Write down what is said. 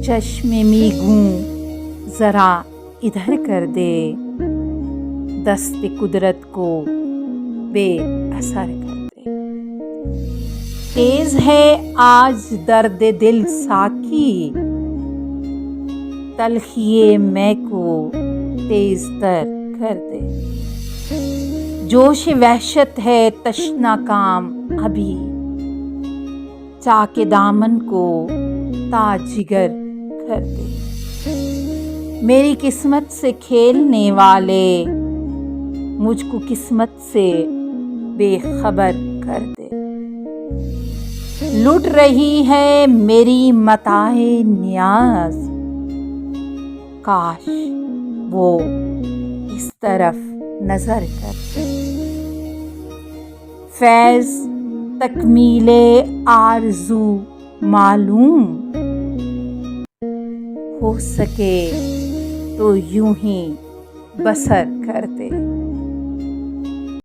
چشم میگوں ذرا ادھر کر دے، دست قدرت کو بے اثر کر دے۔ تیز ہے آج درد دل ساقی، تلخی میں کو تیز تر کر دے۔ جوش وحشت ہے تشنا کام ابھی، چاک دامن کو تا جگر کر دے۔ میری قسمت سے کھیلنے والے مجھ کو قسمت سے بے خبر کر دے۔ لٹ رہی ہے میری متاع نیاز، کاش وہ اس طرف نظر کر دے۔ فیض تکمیل آرزو معلوم، ہو سکے تو یوں ہی بسر کر دے۔